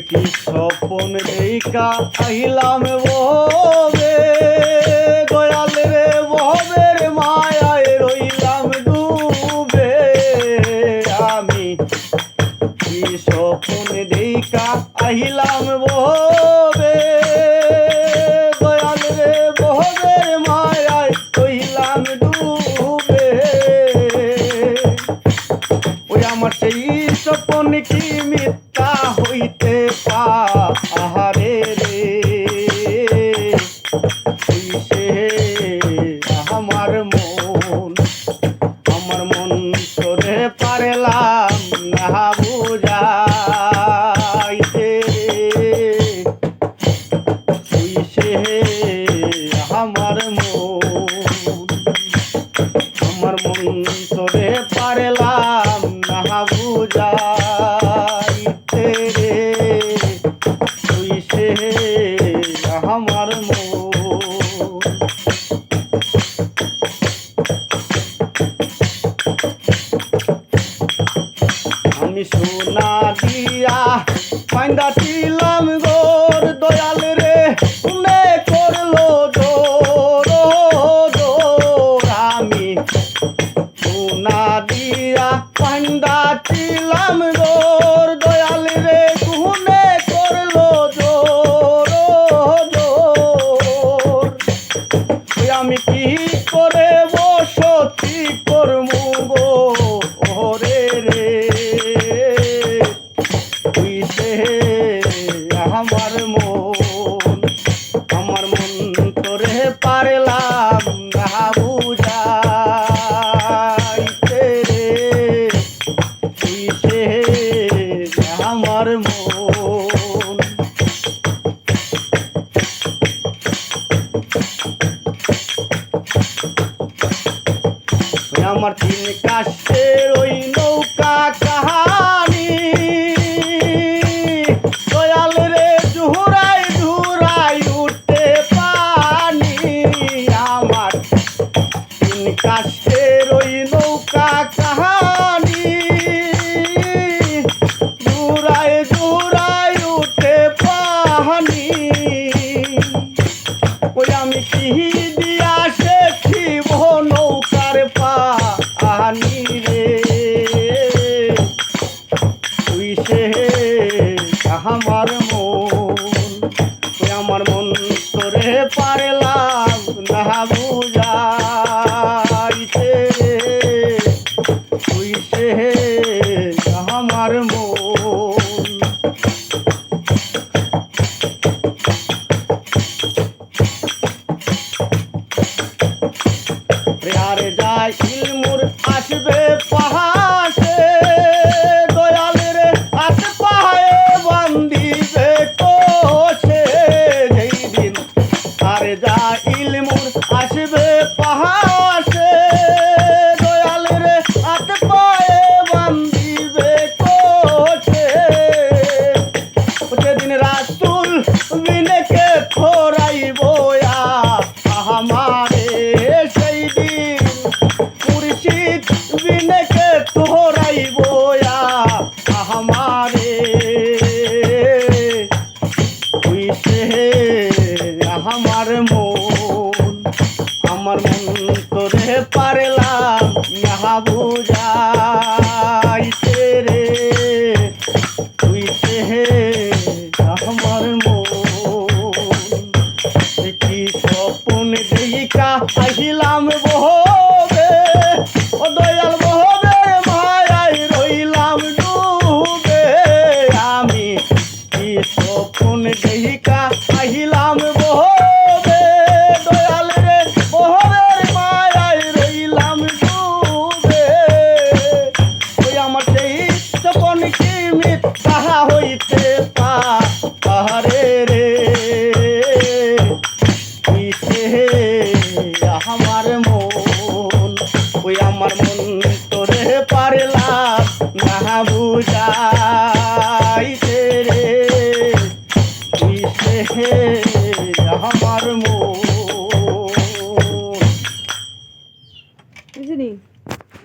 কি স্বপন দেখা আহিলাম বহবে, দয়াল রে বহবের মায়ায় রইলাম ডুবে। আমি কি স্বপন দেখা আহিলাম বহবে, দয়াল রে বহবের মায়ায় রইলাম ডুবে। ওই আমার সেই স্বপন কি মিথ্যা হইতে পারে রে, সে আমার মন তোরে পারলাম না বুঝাইতে রে, সে আমার মন তোরে পারলাম না বুঝাইতে রে, তুই সে আমার আমি সোনা দিয়া পাইন্দা ছিলাম গোর, দয়াল রে শুনে করলো জোর। আমি সোনা দিয়া পাইন্দা ছিলাম গোর, দয়াল রে শুনে করলো জোর। আমি কি করে বসতি করমু গো ওরে রে, তুই সে আমার মন তোরে পারলাম না বুঝাইতে রে, তুই সে আমার আমার তিন কাশের ওই নৌকা কাহানি, দয়াল রে ঝুরাই ঝুরাই উঠে পানি। আমার তিন কাশের ওই নৌকা কাহানি, ঝুরাই ঝুরাই উঠে পানি। ওই আমি কি দিয়া শেখিব নৌকার পানি রে, তুই সে আমার মন তোরে পারলাম না বুঝাইতে রে, তুই সে আমার আর যাই ইলমুর আসবে পাহাসে, দয়াল রে আস পাহায়ে বান্দিবে কোষে। যেই দিন আর যা ইলমুর আসবে পাহাসে, দয়াল রে আস পায়ে বান্দিবে কোষে। সেদিন রাসূল বিনেকে খোরাইব আমারে, সেই দিন মুর্শিদ বিনেকে তোরাইব আমারে, তুই সে আমার মন তোরে পারলাম না বুঝাইতে রে, তুই সে আমার কি স্বপন দেখা আহিলাম বহবে, ও দয়াল বহবের মায়ায় রইলাম ডুবে। আমি কি স্বপন দেখা আহিলাম বহবে, দয়াল রে বহবের মায়ায় রইলাম ডুবে। ওই আমার সেই স্বপন কি মিথ্যা হইতে পারে রে, আমার ওই আমার মন তোরে পারলাম না বুঝাইতে রে, তুই হে আমার মন বুঝলি